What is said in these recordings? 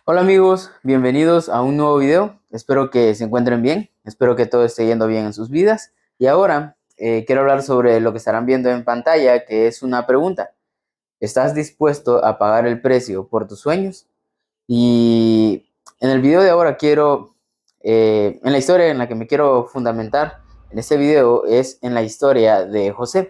Hola amigos, bienvenidos a un nuevo video. Espero que se encuentren bien, espero que todo esté yendo bien en sus vidas. Y ahora quiero hablar sobre lo que estarán viendo en pantalla, que es una pregunta. ¿Estás dispuesto a pagar el precio por tus sueños? Y en el video de ahora en la historia en la que me quiero fundamentar en este video es en la historia de José.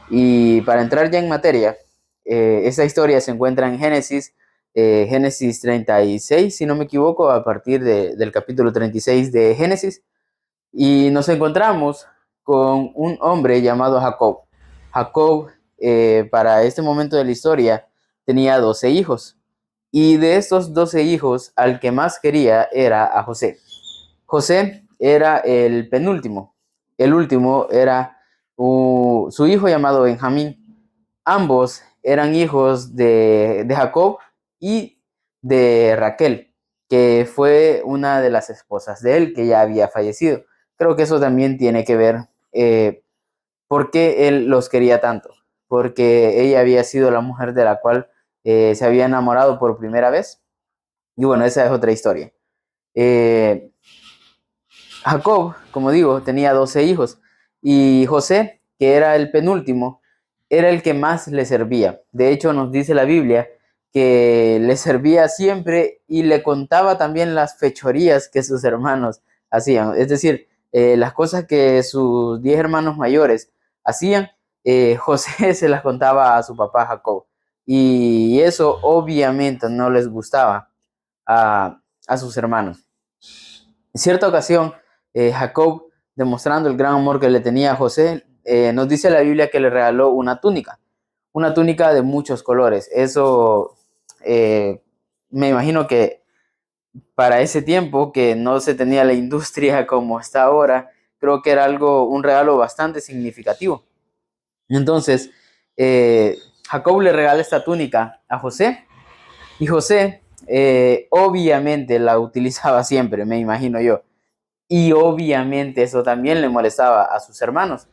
Y para entrar ya en materia, esta historia se encuentra en Génesis 36, si no me equivoco, a partir del capítulo 36 de Génesis. Y nos encontramos con un hombre llamado Jacob. Jacob, para este momento de la historia, tenía 12 hijos. Y de estos 12 hijos, al que más quería era a José. José era el penúltimo. El último era su hijo llamado Benjamín. Ambos eran hijos de Jacob y de Raquel, que fue una de las esposas de él que ya había fallecido. Creo que eso también tiene que ver por qué él los quería tanto, porque ella había sido la mujer de la cual se había enamorado por primera vez. Y bueno, esa es otra historia. Eh, Jacob, como digo, tenía 12 hijos y José, que era el penúltimo, era el que más le servía. De hecho, nos dice la Biblia que le servía siempre y le contaba también las fechorías que sus hermanos hacían. Es decir, las cosas que sus 10 hermanos mayores hacían, José se las contaba a su papá Jacob. Y eso obviamente no les gustaba a sus hermanos. En cierta ocasión, Jacob, demostrando el gran amor que le tenía a José, nos dice la Biblia que le regaló una túnica de muchos colores. Eso me imagino que para ese tiempo, que no se tenía la industria como está ahora, creo que era un regalo bastante significativo. Entonces, Jacob le regala esta túnica a José y José obviamente la utilizaba siempre, me imagino yo. Y obviamente eso también le molestaba a sus hermanos.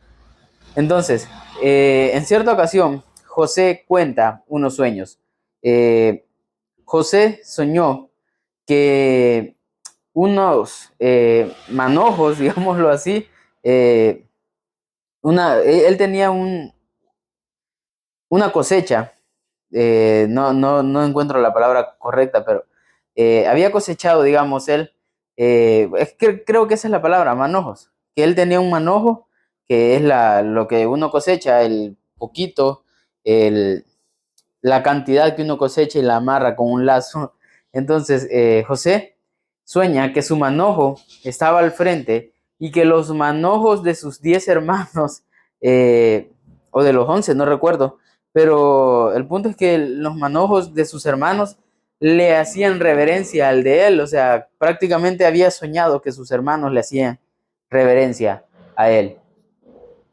Entonces, en cierta ocasión, José cuenta unos sueños. Eh, José soñó que unos manojos, digámoslo así, eh, él tenía una cosecha, no encuentro la palabra correcta, pero había cosechado, digamos, él, es que creo que esa es la palabra, manojos, que él tenía un manojo, que es lo que uno cosecha, el poquito, el, la cantidad que uno cosecha y la amarra con un lazo. Entonces, José sueña que su manojo estaba al frente y que los manojos de sus 10 hermanos, o de los 11, no recuerdo, pero el punto es que los manojos de sus hermanos le hacían reverencia al de él, o sea, prácticamente había soñado que sus hermanos le hacían reverencia a él.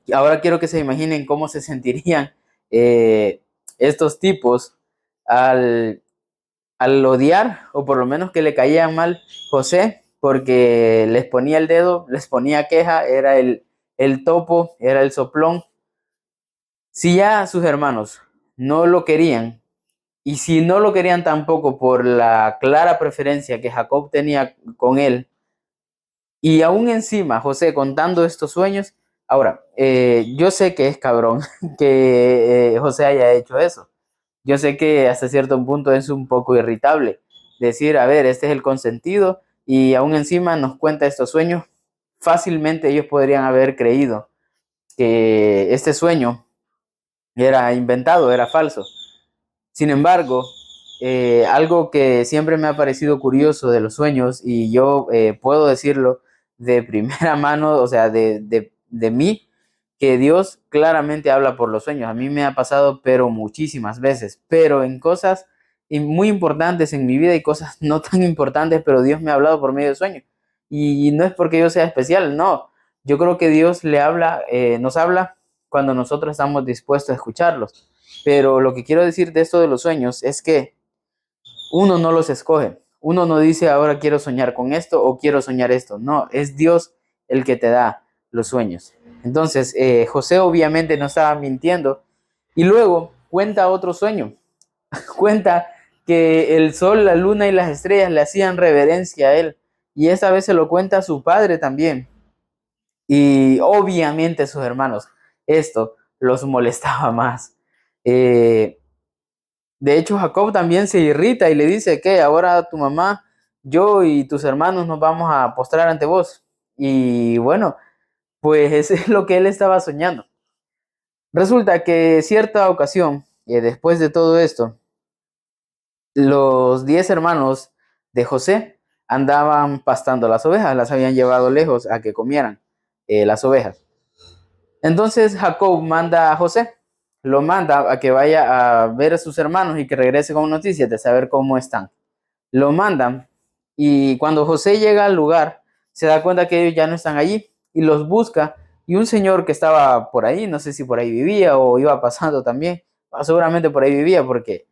Y ahora quiero que se imaginen cómo se sentirían eh, estos tipos al, al odiar, o por lo menos que le caía mal José, porque les ponía el dedo, les ponía queja, era el topo, era el soplón. Si ya sus hermanos no lo querían, y si no lo querían tampoco por la clara preferencia que Jacob tenía con él, y aún encima José contando estos sueños, ahora, yo sé que es cabrón que José haya hecho eso. Yo sé que hasta cierto punto es un poco irritable decir, a ver, este es el consentido y aún encima nos cuenta estos sueños. Fácilmente ellos podrían haber creído que este sueño era inventado, era falso. Sin embargo, algo que siempre me ha parecido curioso de los sueños, y yo puedo decirlo de primera mano, o sea, de mí, que Dios claramente habla por los sueños. A mí me ha pasado, pero muchísimas veces, pero en cosas muy importantes en mi vida y cosas no tan importantes, pero Dios me ha hablado por medio de sueños. Y no es porque yo sea especial, no. Yo creo que Dios nos habla cuando nosotros estamos dispuestos a escucharlos. Pero lo que quiero decir de esto de los sueños es que uno no los escoge. Uno no dice ahora quiero soñar con esto o quiero soñar esto. No, es Dios el que te da los sueños. Entonces, José obviamente no estaba mintiendo. Y luego cuenta otro sueño. Cuenta que el sol, la luna y las estrellas le hacían reverencia a él. Y esa vez se lo cuenta a su padre también. Y obviamente a sus hermanos. Esto los molestaba más. Eh, de hecho, Jacob también se irrita y le dice que ahora tu mamá, yo y tus hermanos nos vamos a postrar ante vos. Y bueno, pues eso es lo que él estaba soñando. Resulta que cierta ocasión, después de todo esto, los 10 hermanos de José andaban pastando las ovejas, las habían llevado lejos a que comieran las ovejas. Entonces Jacob manda a José, lo manda a que vaya a ver a sus hermanos y que regrese con noticias de saber cómo están. Lo mandan y cuando José llega al lugar, se da cuenta que ellos ya no están allí y los busca. Y un señor que estaba por ahí, no sé si por ahí vivía o iba pasando también, seguramente por ahí vivía porque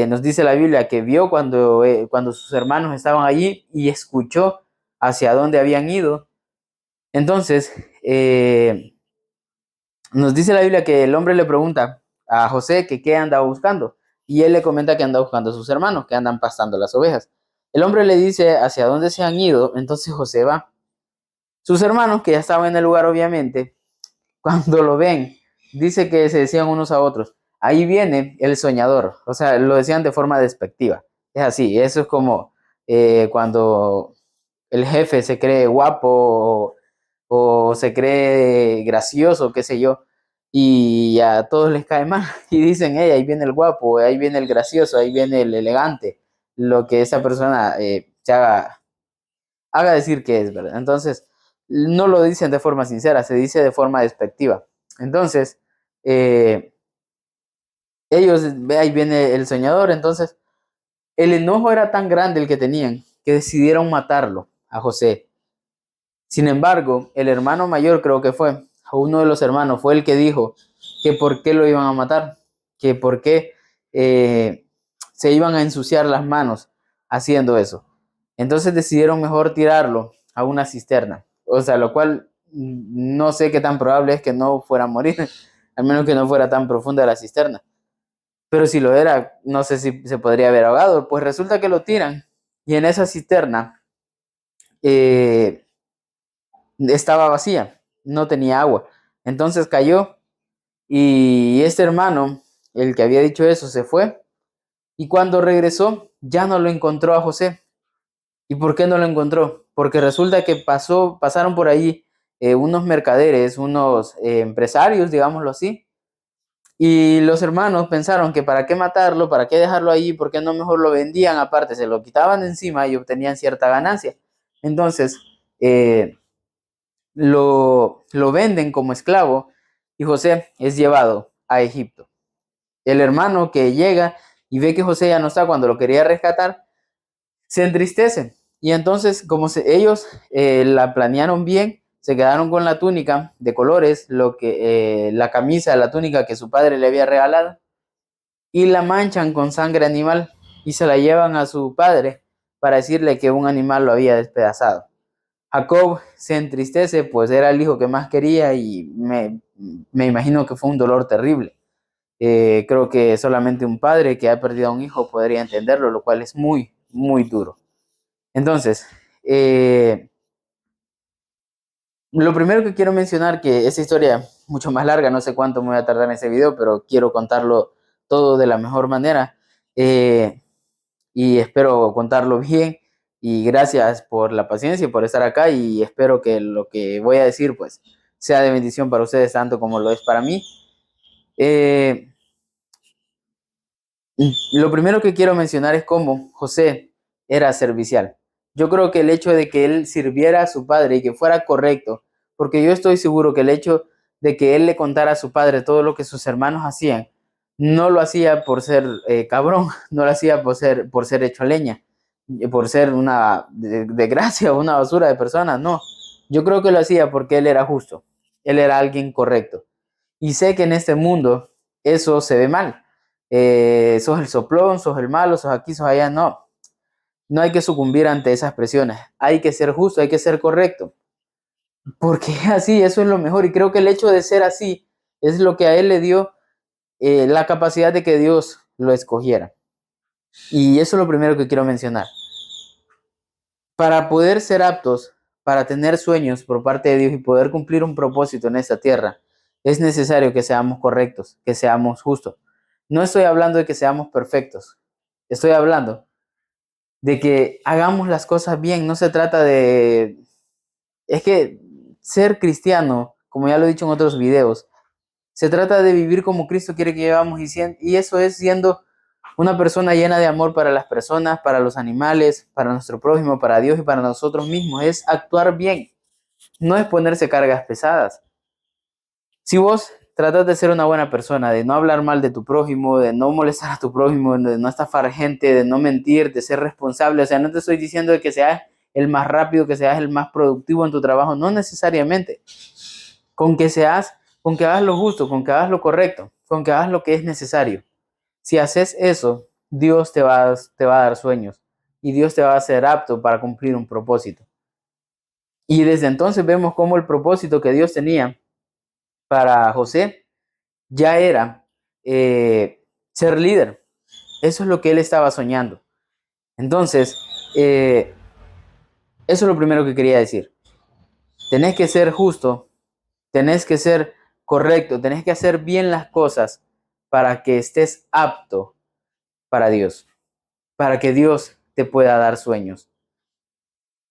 nos dice la Biblia que vio cuando sus hermanos estaban allí y escuchó hacia dónde habían ido. Entonces, nos dice la Biblia que el hombre le pregunta a José que qué andaba buscando y él le comenta que anda buscando a sus hermanos que andan pastando las ovejas. El hombre le dice hacia dónde se han ido, entonces José va. Sus hermanos, que ya estaban en el lugar obviamente, cuando lo ven, dice que se decían unos a otros, ahí viene el soñador, o sea, lo decían de forma despectiva. Es así, eso es como cuando el jefe se cree guapo o se cree gracioso, qué sé yo, y a todos les cae mal y dicen, hey, ahí viene el guapo, ahí viene el gracioso, ahí viene el elegante, lo que esa persona se haga decir que es, ¿verdad? Entonces, no lo dicen de forma sincera, se dice de forma despectiva. Entonces, eh, ellos, ve, ahí viene el soñador, entonces, el enojo era tan grande el que tenían que decidieron matarlo a José. Sin embargo, el hermano mayor creo que fue, o uno de los hermanos, fue el que dijo que por qué lo iban a matar, que por qué se iban a ensuciar las manos haciendo eso. Entonces decidieron mejor tirarlo a una cisterna. O sea, lo cual no sé qué tan probable es que no fuera a morir, al menos que no fuera tan profunda la cisterna. Pero si lo era, no sé si se podría haber ahogado. Pues resulta que lo tiran y en esa cisterna eh, estaba vacía, no tenía agua. Entonces cayó y este hermano, el que había dicho eso, se fue y cuando regresó ya no lo encontró a José. ¿Y por qué no lo encontró? Porque resulta que pasaron por ahí unos mercaderes, unos empresarios, digámoslo así, y los hermanos pensaron que para qué matarlo, para qué dejarlo ahí, por qué no mejor lo vendían aparte, se lo quitaban de encima y obtenían cierta ganancia. Entonces, lo venden como esclavo y José es llevado a Egipto. El hermano que llega y ve que José ya no está cuando lo quería rescatar, se entristece. Y entonces, como ellos la planearon bien, se quedaron con la túnica de colores, la camisa, la túnica que su padre le había regalado, y la manchan con sangre animal y se la llevan a su padre para decirle que un animal lo había despedazado. Jacob se entristece, pues era el hijo que más quería y me imagino que fue un dolor terrible. Creo que solamente un padre que ha perdido a un hijo podría entenderlo, lo cual es muy, muy duro. Entonces, lo primero que quiero mencionar, que esa historia mucho más larga, no sé cuánto me voy a tardar en ese video, pero quiero contarlo todo de la mejor manera y espero contarlo bien y gracias por la paciencia y por estar acá y espero que lo que voy a decir pues sea de bendición para ustedes tanto como lo es para mí. Eh, Lo primero que quiero mencionar es cómo José era servicial. Yo creo que el hecho de que él sirviera a su padre y que fuera correcto, porque yo estoy seguro que el hecho de que él le contara a su padre todo lo que sus hermanos hacían, no lo hacía por ser cabrón, no lo hacía por ser hecho leña, por ser una desgracia o una basura de personas, no. Yo creo que lo hacía porque él era justo, él era alguien correcto. Y sé que en este mundo eso se ve mal. Sos el soplón, sos el malo, sos aquí, sos allá. No, no hay que sucumbir ante esas presiones. Hay que ser justo, hay que ser correcto. Porque así, eso es lo mejor. Y creo que el hecho de ser así es lo que a él le dio la capacidad de que Dios lo escogiera. Y eso es lo primero que quiero mencionar. Para poder ser aptos, para tener sueños por parte de Dios y poder cumplir un propósito en esta tierra, es necesario que seamos correctos, que seamos justos. No estoy hablando de que seamos perfectos. Estoy hablando de que hagamos las cosas bien. No se trata de... Es que ser cristiano, como ya lo he dicho en otros videos, se trata de vivir como Cristo quiere que vivamos y eso es siendo una persona llena de amor para las personas, para los animales, para nuestro prójimo, para Dios y para nosotros mismos. Es actuar bien, no es ponerse cargas pesadas. Si vos tratas de ser una buena persona, de no hablar mal de tu prójimo, de no molestar a tu prójimo, de no estafar gente, de no mentir, de ser responsable, o sea, no te estoy diciendo de que seas el más rápido, que seas el más productivo en tu trabajo, no necesariamente. Con que seas, con que hagas lo justo, con que hagas lo correcto, con que hagas lo que es necesario. Si haces eso, Dios te va a dar sueños y Dios te va a hacer apto para cumplir un propósito. Y desde entonces vemos cómo el propósito que Dios tenía para José ya era ser líder. Eso es lo que él estaba soñando. Entonces, eso es lo primero que quería decir. Tenés que ser justo, tenés que ser correcto, tenés que hacer bien las cosas para que estés apto para Dios, para que Dios te pueda dar sueños.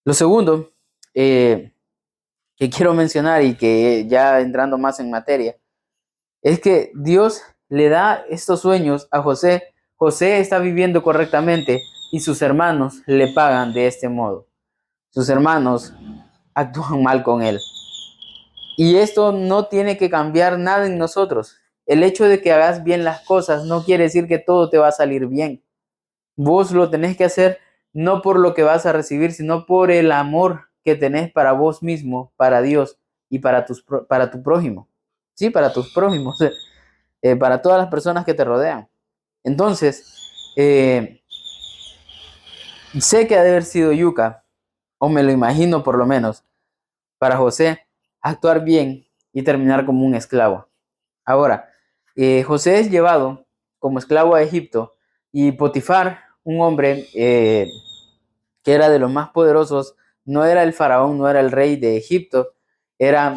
Lo segundo que quiero mencionar y que ya entrando más en materia, es que Dios le da estos sueños a José. José está viviendo correctamente y sus hermanos le pagan de este modo. Sus hermanos actúan mal con él. Y esto no tiene que cambiar nada en nosotros. El hecho de que hagas bien las cosas no quiere decir que todo te va a salir bien. Vos lo tenés que hacer no por lo que vas a recibir, sino por el amor que tenés para vos mismo, para Dios y para tu prójimo. Sí, para tus prójimos, para todas las personas que te rodean. Entonces, sé que ha de haber sido yuca, o me lo imagino por lo menos, para José actuar bien y terminar como un esclavo. Ahora, José es llevado como esclavo a Egipto y Potifar, un hombre que era de los más poderosos, no era el faraón, no era el rey de Egipto, era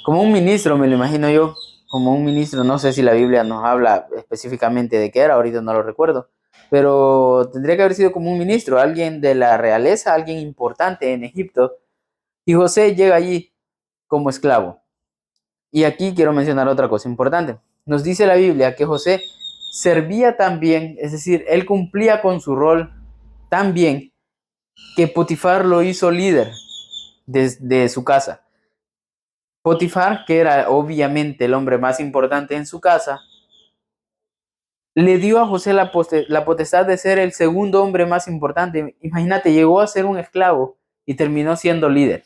como un ministro, me lo imagino yo, como un ministro, no sé si la Biblia nos habla específicamente de qué era, ahorita no lo recuerdo, pero tendría que haber sido como un ministro, alguien de la realeza, alguien importante en Egipto, y José llega allí como esclavo. Y aquí quiero mencionar otra cosa importante. Nos dice la Biblia que José servía tan bien, es decir, él cumplía con su rol tan bien que Potifar lo hizo líder de su casa. Potifar, que era obviamente el hombre más importante en su casa, le dio a José la potestad de ser el segundo hombre más importante. Imagínate, llegó a ser un esclavo y terminó siendo líder.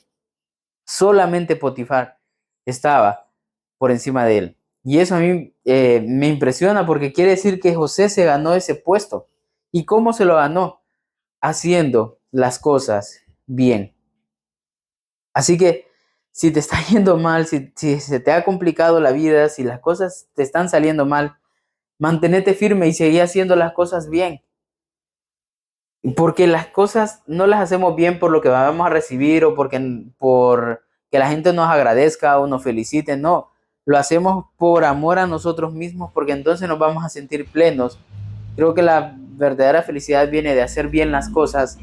Solamente Potifar estaba por encima de él. Y eso a mí me impresiona porque quiere decir que José se ganó ese puesto. ¿Y cómo se lo ganó? Haciendo las cosas bien. Así que si te está yendo mal, si se te ha complicado la vida, si las cosas te están saliendo mal, mantenete firme y seguí haciendo las cosas bien. Porque las cosas no las hacemos bien por lo que vamos a recibir o por que la gente nos agradezca o nos felicite, no. Lo hacemos por amor a nosotros mismos porque entonces nos vamos a sentir plenos. Creo que la verdadera felicidad viene de hacer bien las cosas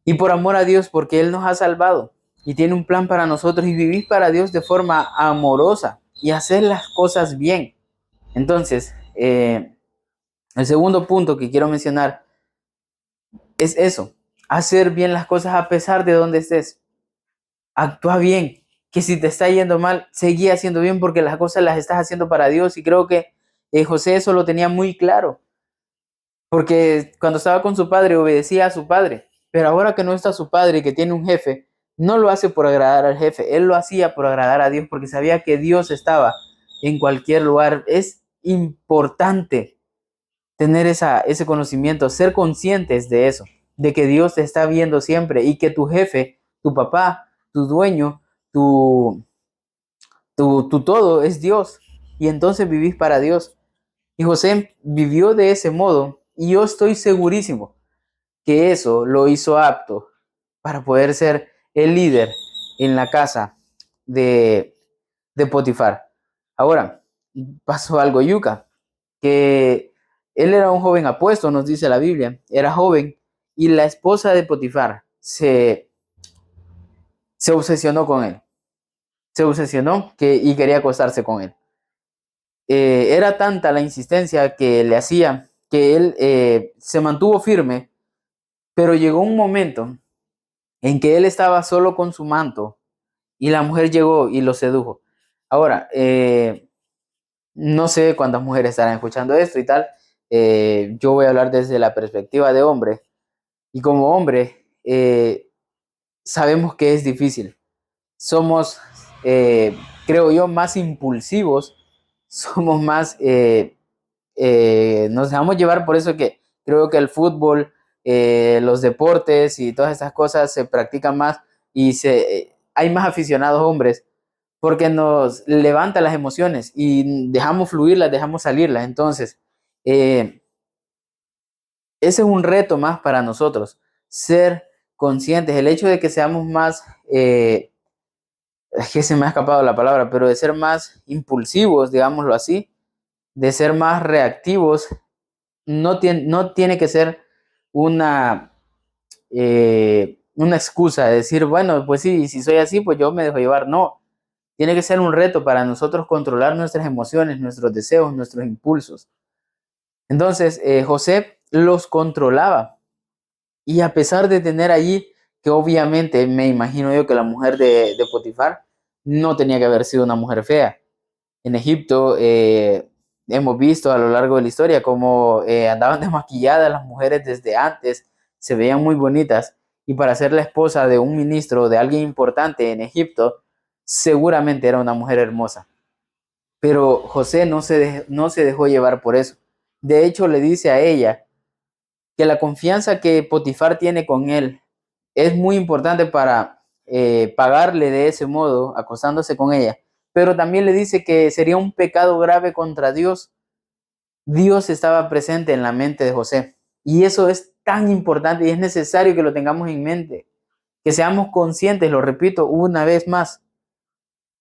y por amor a Dios porque Él nos ha salvado y tiene un plan para nosotros y vivir para Dios de forma amorosa y hacer las cosas bien. Entonces, el segundo punto que quiero mencionar es eso, hacer bien las cosas a pesar de donde estés. Actúa bien, que si te está yendo mal, seguí haciendo bien porque las cosas las estás haciendo para Dios y creo que José eso lo tenía muy claro, porque cuando estaba con su padre obedecía a su padre, pero ahora que no está su padre y que tiene un jefe, no lo hace por agradar al jefe, él lo hacía por agradar a Dios porque sabía que Dios estaba en cualquier lugar. Es importante tener ese conocimiento, ser conscientes de eso, de que Dios te está viendo siempre y que tu jefe, tu papá, tu dueño, tu todo es Dios. Y entonces vivís para Dios. Y José vivió de ese modo y yo estoy segurísimo que eso lo hizo apto para poder ser el líder en la casa de, de Potifar. Ahora, pasó algo yuca, que él era un joven apuesto, nos dice la Biblia, era joven, y la esposa de Potifar se obsesionó con él, se obsesionó y quería acostarse con él. Era tanta la insistencia que le hacía que él se mantuvo firme, pero llegó un momento en que él estaba solo con su manto y la mujer llegó y lo sedujo. Ahora, no sé cuántas mujeres estarán escuchando esto y tal. Yo voy a hablar desde la perspectiva de hombre. Y como hombre, sabemos que es difícil. Somos, creo yo, más impulsivos. Somos más, nos dejamos llevar por eso que creo que el fútbol, los deportes y todas esas cosas se practican más y hay más aficionados hombres porque nos levanta las emociones y dejamos fluirlas, dejamos salirlas. Entonces, eh, ese es un reto más para nosotros, ser conscientes, el hecho de que seamos más, es que se me ha escapado la palabra, pero de ser más impulsivos, digámoslo así, de ser más reactivos, no tiene que ser una, una excusa de decir, bueno, pues sí, si soy así, pues yo me dejo llevar. No, tiene que ser un reto para nosotros controlar nuestras emociones, nuestros deseos, nuestros impulsos. Entonces, José los controlaba. Y a pesar de tener allí, que obviamente me imagino yo que la mujer de Potifar no tenía que haber sido una mujer fea. En Egipto hemos visto a lo largo de la historia cómo andaban desmaquilladas las mujeres desde antes, se veían muy bonitas. Y para ser la esposa de un ministro, de alguien importante en Egipto, seguramente era una mujer hermosa. Pero José no se dejó llevar por eso. De hecho, le dice a ella que la confianza que Potifar tiene con él es muy importante para pagarle de ese modo, acostándose con ella. Pero también le dice que sería un pecado grave contra Dios. Dios estaba presente en la mente de José. Y eso es tan importante y es necesario que lo tengamos en mente. Que seamos conscientes, lo repito una vez más,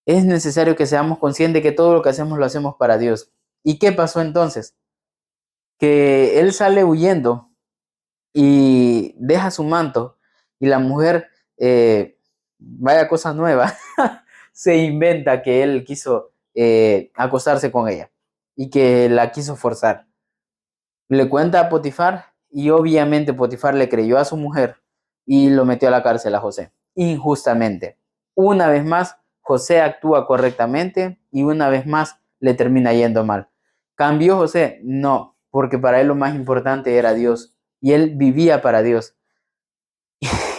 es necesario que seamos conscientes que todo lo que hacemos lo hacemos para Dios. ¿Y qué pasó entonces? Que él sale huyendo y deja su manto y la mujer, vaya cosa nueva, se inventa que él quiso acostarse con ella y que la quiso forzar. Le cuenta a Potifar y obviamente Potifar le creyó a su mujer y lo metió a la cárcel a José, injustamente. Una vez más, José actúa correctamente y una vez más le termina yendo mal. ¿Cambió José? No, porque para él lo más importante era Dios y él vivía para Dios.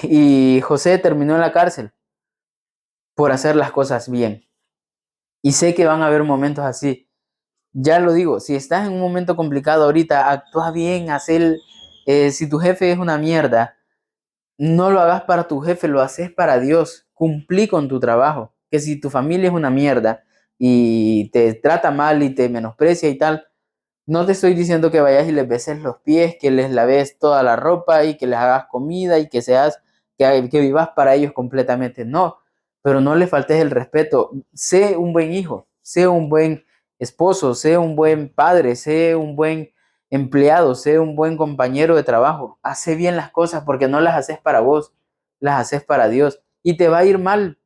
Y José terminó en la cárcel por hacer las cosas bien. Y sé que van a haber momentos así. Ya lo digo, si estás en un momento complicado ahorita, actúa bien, si tu jefe es una mierda, no lo hagas para tu jefe, lo haces para Dios. Cumplí con tu trabajo. Que si tu familia es una mierda y te trata mal y te menosprecia y tal, no te estoy diciendo que vayas y les beses los pies, que les laves toda la ropa y que les hagas comida y que vivas para ellos completamente. No, pero no les faltes el respeto. Sé un buen hijo, sé un buen esposo, sé un buen padre, sé un buen empleado, sé un buen compañero de trabajo. Hace bien las cosas porque no las haces para vos, las haces para Dios. Y te va a ir mal,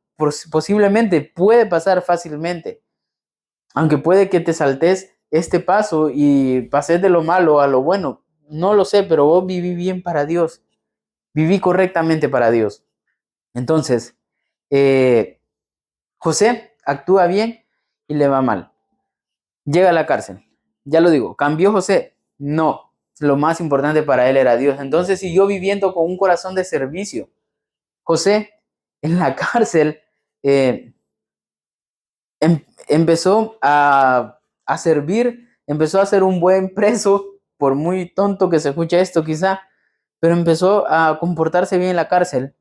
posiblemente, puede pasar fácilmente. Aunque puede que te saltes este paso y pases de lo malo a lo bueno. No lo sé, pero vos viví bien para Dios. Viví correctamente para Dios. Entonces, José actúa bien y le va mal. Llega a la cárcel. Ya lo digo, ¿cambió José? No. Lo más importante para él era Dios. Entonces siguió viviendo con un corazón de servicio. José en la cárcel eh, empezó a servir, empezó a ser un buen preso, por muy tonto que se escuche esto quizá, pero empezó a comportarse bien en la cárcel,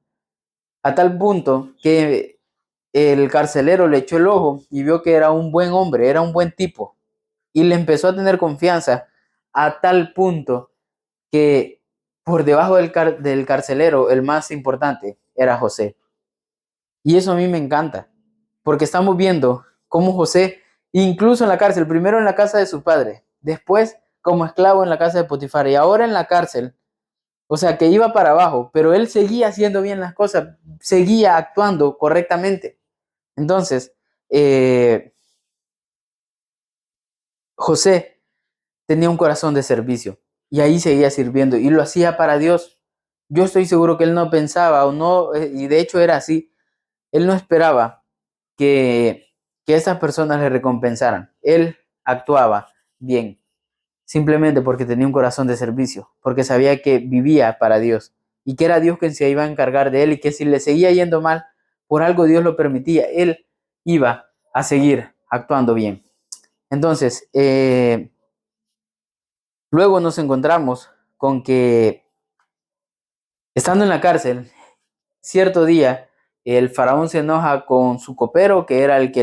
a tal punto que el carcelero le echó el ojo y vio que era un buen hombre, era un buen tipo, y le empezó a tener confianza a tal punto que por debajo del carcelero, el más importante era José. Y eso a mí me encanta, porque estamos viendo cómo José, incluso en la cárcel, primero en la casa de su padre, después como esclavo en la casa de Potifar y ahora en la cárcel, o sea, que iba para abajo, pero él seguía haciendo bien las cosas, seguía actuando correctamente. Entonces, José tenía un corazón de servicio y ahí seguía sirviendo y lo hacía para Dios. Yo estoy seguro que él no pensaba o no, y de hecho era así, él no esperaba que, que esas personas le recompensaran. Él actuaba bien, simplemente porque tenía un corazón de servicio, porque sabía que vivía para Dios y que era Dios quien se iba a encargar de él y que si le seguía yendo mal, por algo Dios lo permitía, él iba a seguir actuando bien. Entonces, luego nos encontramos con que estando en la cárcel, cierto día, el faraón se enoja con su copero, que era el que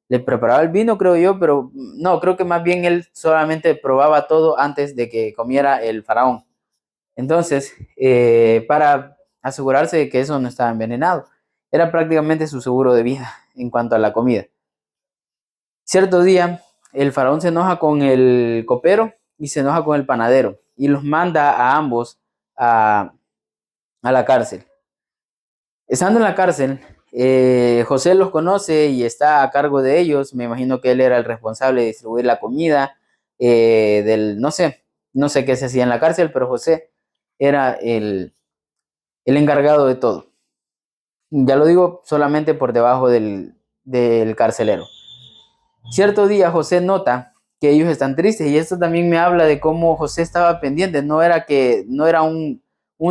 le preparaba el vino, creo yo, pero no, creo que más bien él solamente probaba todo antes de que comiera el faraón. Entonces, para asegurarse de que eso no estaba envenenado, era prácticamente su seguro de vida en cuanto a la comida. Cierto día, el faraón se enoja con el copero y se enoja con el panadero y los manda a ambos a, a la cárcel. Estando en la cárcel, José los conoce y está a cargo de ellos. Me imagino que él era el responsable de distribuir la comida, no sé qué se hacía en la cárcel, pero José era el encargado de todo. Ya lo digo solamente por debajo del carcelero. Cierto día José nota que ellos están tristes y esto también me habla de cómo José estaba pendiente. No era un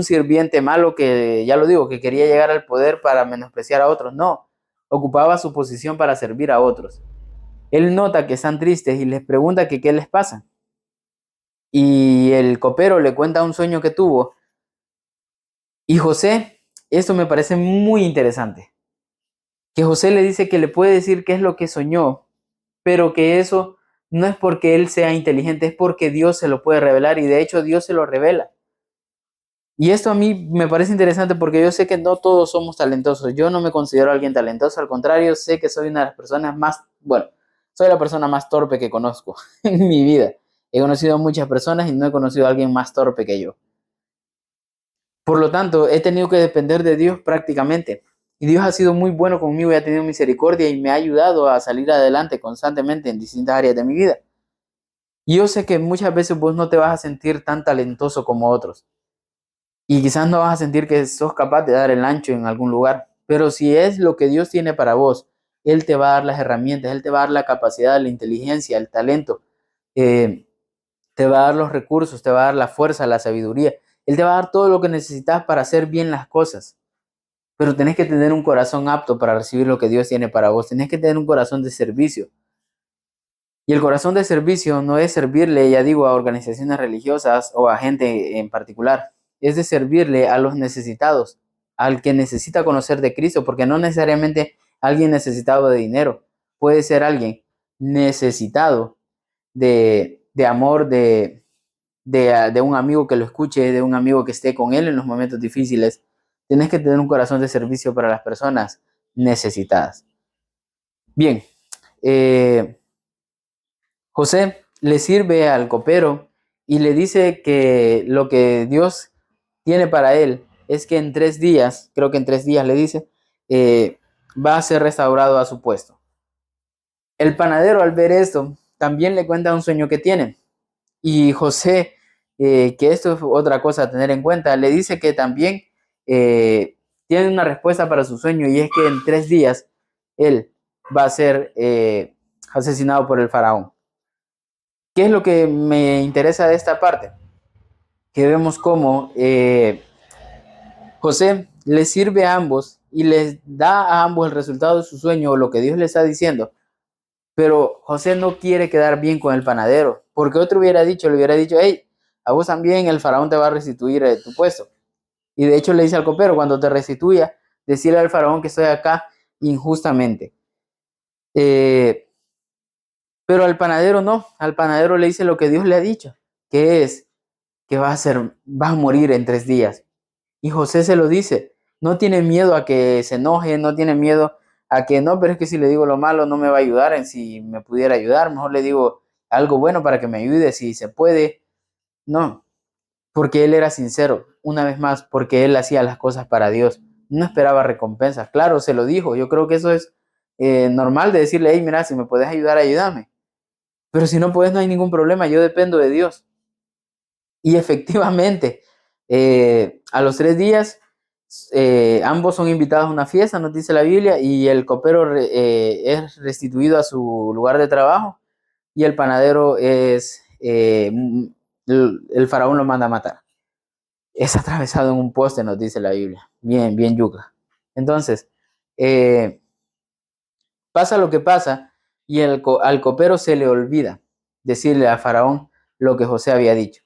sirviente malo que, ya lo digo, que quería llegar al poder para menospreciar a otros. No, ocupaba su posición para servir a otros. Él nota que están tristes y les pregunta que qué les pasa. Y el copero le cuenta un sueño que tuvo. Y José, esto me parece muy interesante, que José le dice que le puede decir qué es lo que soñó, pero que eso no es porque él sea inteligente, es porque Dios se lo puede revelar y de hecho Dios se lo revela. Y esto a mí me parece interesante porque yo sé que no todos somos talentosos. Yo no me considero alguien talentoso, al contrario, sé que soy una de las personas más, bueno, soy la persona más torpe que conozco en mi vida. He conocido a muchas personas y no he conocido a alguien más torpe que yo. Por lo tanto, he tenido que depender de Dios prácticamente. Y Dios ha sido muy bueno conmigo y ha tenido misericordia y me ha ayudado a salir adelante constantemente en distintas áreas de mi vida. Y yo sé que muchas veces vos no te vas a sentir tan talentoso como otros. Y quizás no vas a sentir que sos capaz de dar el ancho en algún lugar. Pero si es lo que Dios tiene para vos, Él te va a dar las herramientas, Él te va a dar la capacidad, la inteligencia, el talento. Eh, Te va a dar los recursos, te va a dar la fuerza, la sabiduría. Él te va a dar todo lo que necesitas para hacer bien las cosas. Pero tenés que tener un corazón apto para recibir lo que Dios tiene para vos. Tenés que tener un corazón de servicio. Y el corazón de servicio no es servirle, ya digo, a organizaciones religiosas o a gente en particular. Es de servirle a los necesitados, al que necesita conocer de Cristo, porque no necesariamente alguien necesitado de dinero. Puede ser alguien necesitado de amor, de un amigo que lo escuche, de un amigo que esté con él en los momentos difíciles. Tienes que tener un corazón de servicio para las personas necesitadas. Bien, José le sirve al copero y le dice que lo que Dios tiene para él es que en 3 días, creo que en 3 días le dice, va a ser restaurado a su puesto. El panadero al ver esto también le cuenta un sueño que tiene. Y José, que esto es otra cosa a tener en cuenta, le dice que también tiene una respuesta para su sueño y es que en 3 días él va a ser asesinado por el faraón. ¿Qué es lo que me interesa de esta parte? Que vemos cómo José les sirve a ambos y les da a ambos el resultado de su sueño o lo que Dios les está diciendo. Pero José no quiere quedar bien con el panadero, porque otro le hubiera dicho, hey, a vos también el faraón te va a restituir tu puesto. Y de hecho le dice al copero, cuando te restituya, decirle al faraón que estoy acá injustamente. Pero al panadero no, al panadero le dice lo que Dios le ha dicho, que es que va a morir en 3 días. Y José se lo dice, no tiene miedo a que se enoje, no tiene miedo a que no, pero es que si le digo lo malo no me va a ayudar en si me pudiera ayudar, mejor le digo algo bueno para que me ayude si se puede. No, porque él era sincero, una vez más, porque él hacía las cosas para Dios, no esperaba recompensas. Claro, se lo dijo, yo creo que eso es normal de decirle, hey, mira, si me puedes ayudar, ayúdame. Pero si no puedes, no hay ningún problema, yo dependo de Dios. Y efectivamente, a los 3 días, ambos son invitados a una fiesta, nos dice la Biblia, y el copero es restituido a su lugar de trabajo, y el panadero el faraón lo manda a matar. Es atravesado en un poste, nos dice la Biblia. Bien, bien yuca. Entonces, eh, pasa lo que pasa, y al copero se le olvida decirle a Faraón lo que José había dicho.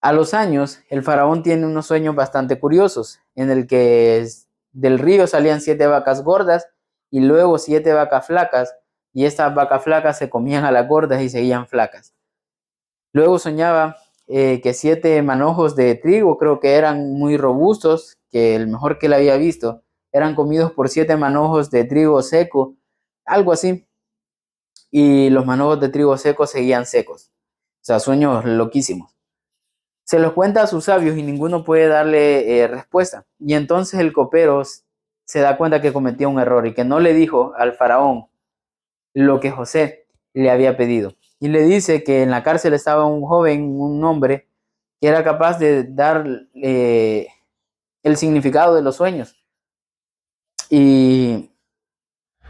A los años, el faraón tiene unos sueños bastante curiosos, en el que del río salían 7 vacas gordas y luego 7 vacas flacas, y estas vacas flacas se comían a las gordas y seguían flacas. Luego soñaba que 7 manojos de trigo, creo que eran muy robustos, que el mejor que él había visto, eran comidos por 7 manojos de trigo seco, algo así, y los manojos de trigo seco seguían secos. O sea, sueños loquísimos. Se los cuenta a sus sabios y ninguno puede darle respuesta. Y entonces el copero se da cuenta que cometió un error y que no le dijo al faraón lo que José le había pedido. Y le dice que en la cárcel estaba un joven, un hombre, que era capaz de dar el significado de los sueños. Y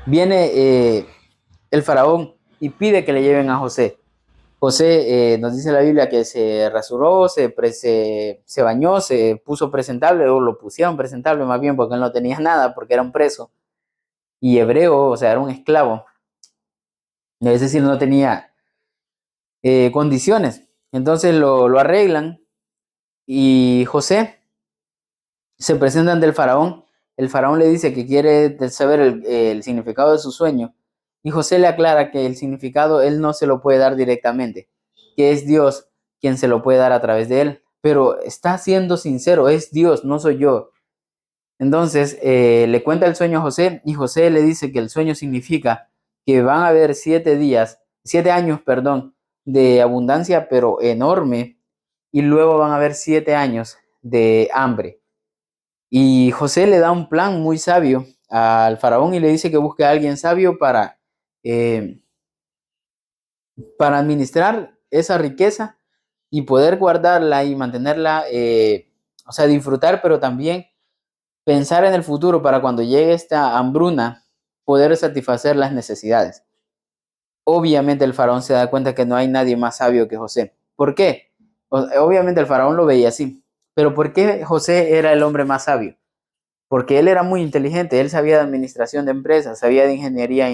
viene el faraón y pide que le lleven a José. José nos dice la Biblia que se rasuró, se bañó, se puso presentable, o lo pusieron presentable más bien, porque él no tenía nada, porque era un preso y hebreo, o sea, era un esclavo. Es decir, no tenía condiciones. Entonces lo arreglan y José se presenta ante el faraón. El faraón le dice que quiere saber el significado de su sueño, y José le aclara que el significado él no se lo puede dar directamente, que es Dios quien se lo puede dar a través de él. Pero está siendo sincero, es Dios, no soy yo. Entonces le cuenta el sueño a José, y José le dice que el sueño significa que van a haber 7 días, 7 años, perdón, de abundancia, pero enorme, y luego van a haber 7 años de hambre. Y José le da un plan muy sabio al faraón y le dice que busque a alguien sabio eh, para administrar esa riqueza y poder guardarla y mantenerla, o sea, disfrutar, pero también pensar en el futuro para cuando llegue esta hambruna, poder satisfacer las necesidades. Obviamente el faraón se da cuenta que no hay nadie más sabio que José. ¿Por qué? Obviamente el faraón lo veía así, pero ¿por qué José era el hombre más sabio? Porque él era muy inteligente, él sabía de administración de empresas, sabía de ingeniería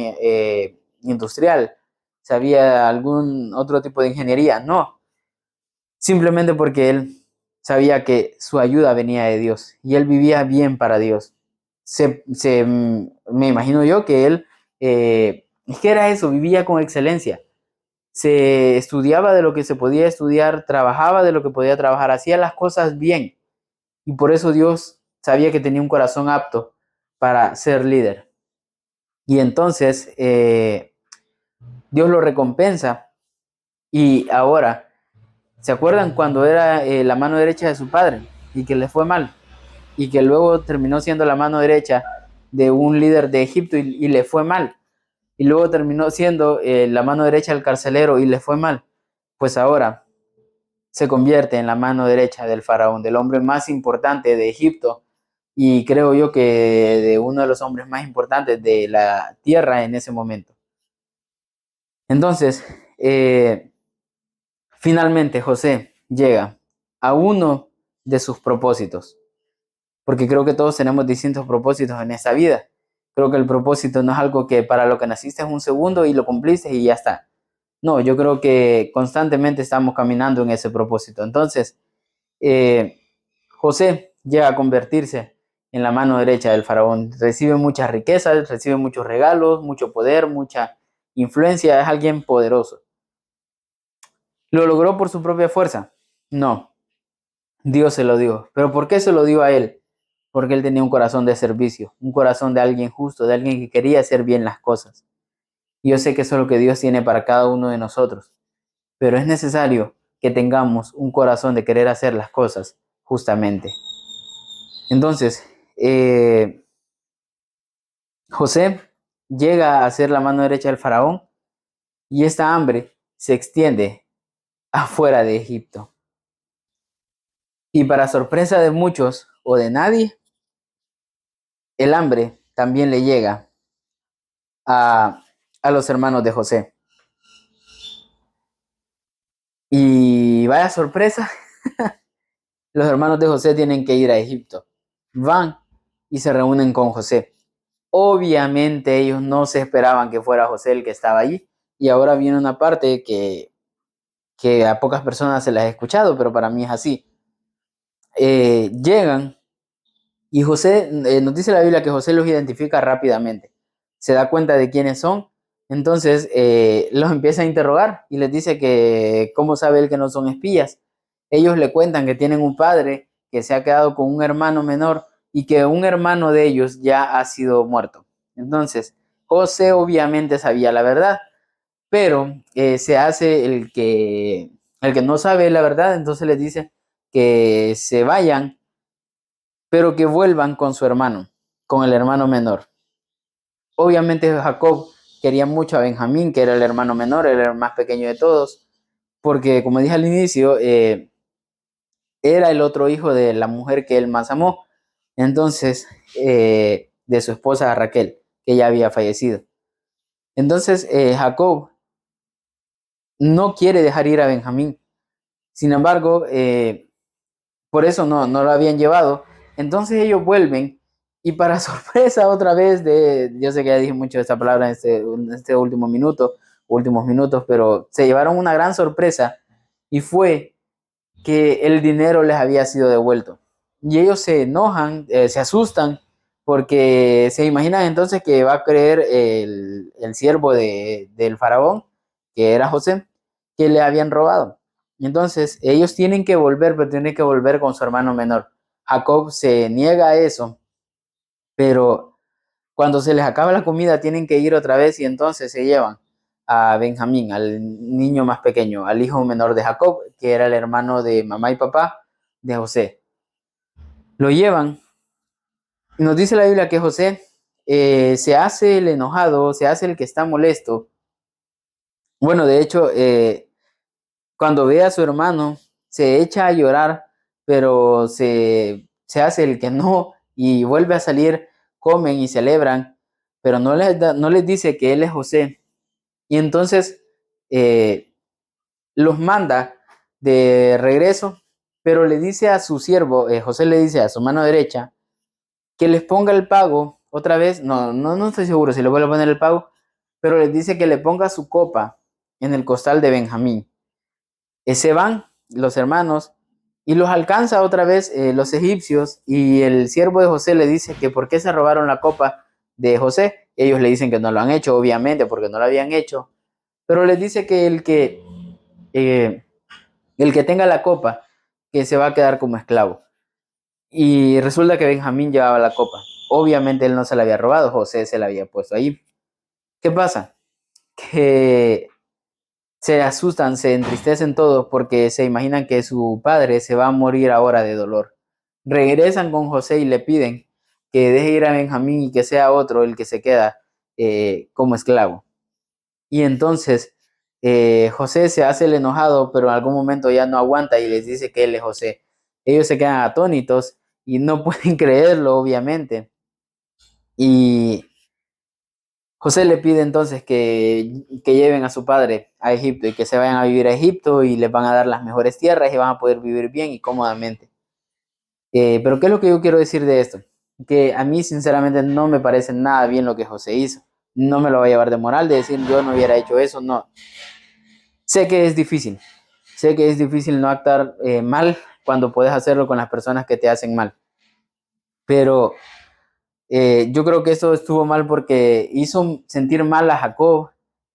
industrial, sabía algún otro tipo de ingeniería. No, simplemente porque él sabía que su ayuda venía de Dios y él vivía bien para Dios. Me imagino yo que él, es que era eso, vivía con excelencia. Se estudiaba de lo que se podía estudiar, trabajaba de lo que podía trabajar, hacía las cosas bien. Y por eso Dios sabía que tenía un corazón apto para ser líder. Y entonces Dios lo recompensa. Y ahora, ¿se acuerdan cuando era la mano derecha de su padre y que le fue mal? Y que luego terminó siendo la mano derecha de un líder de Egipto y le fue mal. Y luego terminó siendo la mano derecha del carcelero y le fue mal. Pues ahora se convierte en la mano derecha del faraón, del hombre más importante de Egipto, y creo yo que de uno de los hombres más importantes de la tierra en ese momento. Entonces, finalmente José llega a uno de sus propósitos, porque creo que todos tenemos distintos propósitos en esta vida. Creo que el propósito no es algo que para lo que naciste es un segundo y lo cumpliste y ya está. No, yo creo que constantemente estamos caminando en ese propósito. Entonces, eh, José llega a convertirse en la mano derecha del faraón. Recibe muchas riquezas, recibe muchos regalos, mucho poder, mucha influencia, es alguien poderoso. ¿Lo logró por su propia fuerza? No, Dios se lo dio. ¿Pero por qué se lo dio a él? Porque él tenía un corazón de servicio, un corazón de alguien justo, de alguien que quería hacer bien las cosas. Y yo sé que eso es lo que Dios tiene para cada uno de nosotros, pero es necesario que tengamos un corazón de querer hacer las cosas justamente. Entonces, José llega a ser la mano derecha del faraón y esta hambre se extiende afuera de Egipto. Y para sorpresa de muchos o de nadie, el hambre también le llega a los hermanos de José. Y vaya sorpresa, los hermanos de José tienen que ir a Egipto. Van y se reúnen con José. Obviamente ellos no se esperaban que fuera José el que estaba allí. Y ahora viene una parte que a pocas personas se las he escuchado, pero para mí es así. Llegan y José, nos dice la Biblia que José los identifica rápidamente. Se da cuenta de quiénes son. Entonces los empieza a interrogar y les dice que cómo sabe él que no son espías. Ellos le cuentan que tienen un padre que se ha quedado con un hermano menor y que un hermano de ellos ya ha sido muerto. Entonces, José obviamente sabía la verdad, pero se hace el que no sabe la verdad, entonces les dice que se vayan, pero que vuelvan con su hermano, con el hermano menor. Obviamente Jacob quería mucho a Benjamín, que era el hermano menor, era el más pequeño de todos, porque como dije al inicio, era el otro hijo de la mujer que él más amó, entonces de su esposa Raquel, que ya había fallecido. Entonces Jacob no quiere dejar ir a Benjamín, sin embargo, por eso no lo habían llevado. Entonces ellos vuelven y para sorpresa otra vez yo sé que ya dije mucho de esta palabra en este último minuto, últimos minutos, pero se llevaron una gran sorpresa y fue que el dinero les había sido devuelto. Y ellos se enojan, se asustan, porque se imaginan entonces que va a creer el siervo del faraón, que era José, que le habían robado. Entonces ellos tienen que volver, pero tienen que volver con su hermano menor. Jacob se niega a eso, pero cuando se les acaba la comida tienen que ir otra vez y entonces se llevan a Benjamín, al niño más pequeño, al hijo menor de Jacob, que era el hermano de mamá y papá de José. Lo llevan y nos dice la Biblia que José se hace el enojado, se hace el que está molesto. Bueno, de hecho, cuando ve a su hermano, se echa a llorar, pero se hace el que no y vuelve a salir, comen y celebran, pero no les dice que él es José. Y entonces los manda de regreso, pero le dice a su siervo, José le dice a su mano derecha, que les ponga el pago otra vez, no estoy seguro si le vuelve a poner el pago, pero les dice que le ponga su copa en el costal de Benjamín. Se van los hermanos y los alcanza otra vez los egipcios y el siervo de José le dice que por qué se robaron la copa de José. Ellos le dicen que no lo han hecho, obviamente, porque no lo habían hecho, pero les dice que eh, el que tenga la copa, que se va a quedar como esclavo. Y resulta que Benjamín llevaba la copa. Obviamente él no se la había robado, José se la había puesto ahí. ¿Qué pasa? Que se asustan, se entristecen todos porque se imaginan que su padre se va a morir ahora de dolor. Regresan con José y le piden que deje ir a Benjamín y que sea otro el que se queda como esclavo. Y entonces José se hace el enojado, pero en algún momento ya no aguanta y les dice que él es José. Ellos se quedan atónitos y no pueden creerlo, obviamente. Y José le pide entonces que lleven a su padre a Egipto y que se vayan a vivir a Egipto y les van a dar las mejores tierras y van a poder vivir bien y cómodamente. Pero ¿qué es lo que yo quiero decir de esto? Que a mí sinceramente no me parece nada bien lo que José hizo. No me lo va a llevar de moral de decir yo no hubiera hecho eso, no. Sé que es difícil, sé que es difícil no actuar mal cuando puedes hacerlo con las personas que te hacen mal. Pero yo creo que eso estuvo mal porque hizo sentir mal a Jacob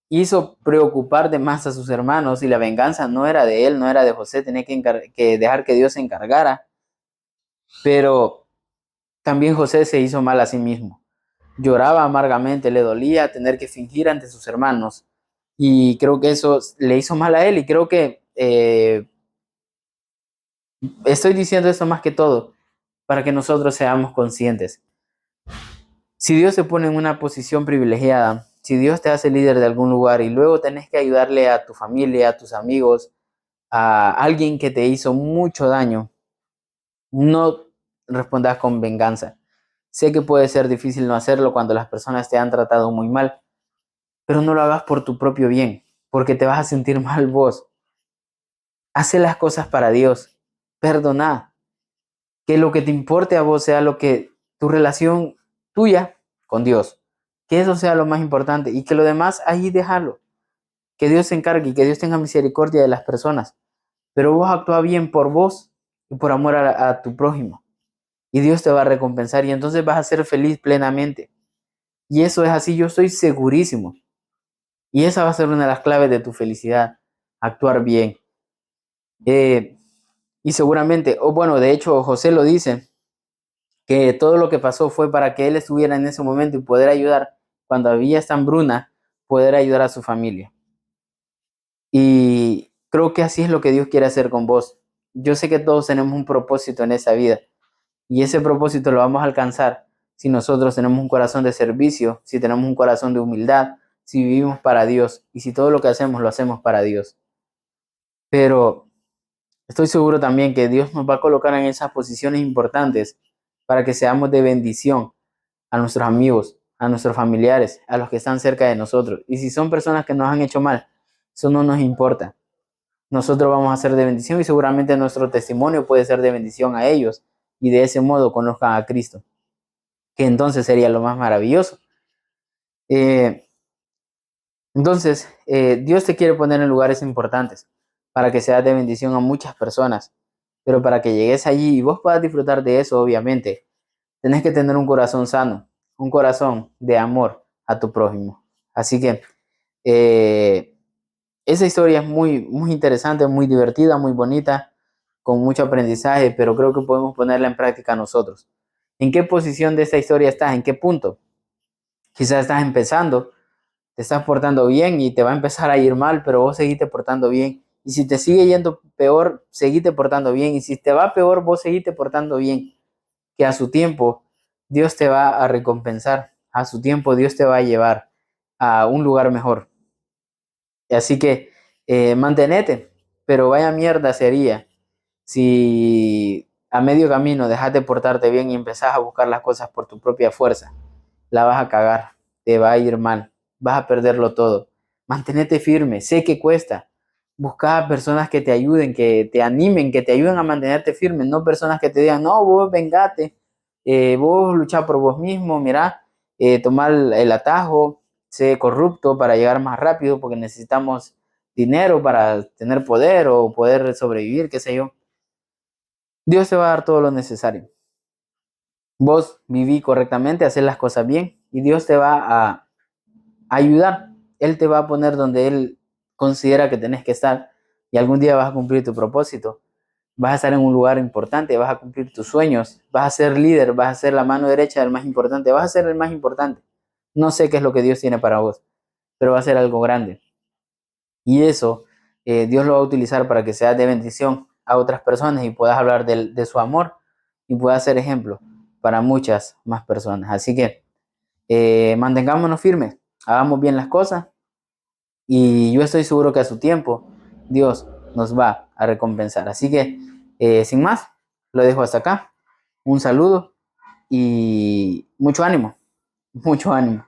hizo preocupar de más a sus hermanos y la venganza no era de él, no era de José, tenía que dejar que Dios se encargara. Pero también José se hizo mal a sí mismo. Lloraba amargamente, le dolía tener que fingir ante sus hermanos. Y creo que eso le hizo mal a él. Y creo que estoy diciendo esto más que todo para que nosotros seamos conscientes. Si Dios se pone en una posición privilegiada, si Dios te hace líder de algún lugar y luego tenés que ayudarle a tu familia, a tus amigos, a alguien que te hizo mucho daño, no respondas con venganza. Sé que puede ser difícil no hacerlo cuando las personas te han tratado muy mal, pero no lo hagas por tu propio bien, porque te vas a sentir mal vos. Hace las cosas para Dios, perdona, que lo que te importe a vos sea lo que tu relación tuya con Dios, que eso sea lo más importante y que lo demás ahí déjalo, que Dios se encargue y que Dios tenga misericordia de las personas, pero vos actúa bien por vos y por amor a tu prójimo y Dios te va a recompensar y entonces vas a ser feliz plenamente. Y eso es así, yo estoy segurísimo. Y esa va a ser una de las claves de tu felicidad, actuar bien. Y seguramente, o bueno, de hecho José lo dice, que todo lo que pasó fue para que él estuviera en ese momento y poder ayudar, cuando había esta hambruna, poder ayudar a su familia. Y creo que así es lo que Dios quiere hacer con vos. Yo sé que todos tenemos un propósito en esa vida y ese propósito lo vamos a alcanzar si nosotros tenemos un corazón de servicio, si tenemos un corazón de humildad, si vivimos para Dios y si todo lo que hacemos lo hacemos para Dios. Pero estoy seguro también que Dios nos va a colocar en esas posiciones importantes para que seamos de bendición a nuestros amigos, a nuestros familiares, a los que están cerca de nosotros. Y si son personas que nos han hecho mal, eso no nos importa. Nosotros vamos a ser de bendición y seguramente nuestro testimonio puede ser de bendición a ellos y de ese modo conozcan a Cristo, que entonces sería lo más maravilloso. Eh, Dios te quiere poner en lugares importantes para que seas de bendición a muchas personas, pero para que llegues allí y vos puedas disfrutar de eso, obviamente, tenés que tener un corazón sano, un corazón de amor a tu prójimo. Así que eh, esa historia es muy, muy interesante, muy divertida, muy bonita, con mucho aprendizaje, pero creo que podemos ponerla en práctica nosotros. ¿En qué posición de esta historia estás? ¿En qué punto? Quizás estás empezando, te estás portando bien y te va a empezar a ir mal, pero vos seguiste portando bien. Y si te sigue yendo peor, seguite portando bien. Y si te va peor, vos seguite portando bien. Que a su tiempo Dios te va a recompensar. A su tiempo Dios te va a llevar a un lugar mejor. Así que mantenete, pero vaya mierda sería si a medio camino dejas de portarte bien y empezás a buscar las cosas por tu propia fuerza. La vas a cagar, te va a ir mal, vas a perderlo todo. Mantenete firme, sé que cuesta. Busca a personas que te ayuden, que te animen, que te ayuden a mantenerte firme, no personas que te digan, no, vos vengate, vos luchá por vos mismo, mira, tomar el atajo, sé corrupto para llegar más rápido porque necesitamos dinero para tener poder o poder sobrevivir, qué sé yo. Dios te va a dar todo lo necesario. Vos viví correctamente, hacer las cosas bien y Dios te va a ayudar. Él te va a poner donde Él considera que tenés que estar y algún día vas a cumplir tu propósito. Vas a estar en un lugar importante, vas a cumplir tus sueños, vas a ser líder, vas a ser la mano derecha del más importante, vas a ser el más importante. No sé qué es lo que Dios tiene para vos, pero va a ser algo grande. Y eso Dios lo va a utilizar para que seas de bendición a otras personas y puedas hablar de su amor y puedas ser ejemplo para muchas más personas. Así que mantengámonos firmes, hagamos bien las cosas y yo estoy seguro que a su tiempo Dios nos va a recompensar. Así que sin más, lo dejo hasta acá. Un saludo y mucho ánimo, mucho ánimo.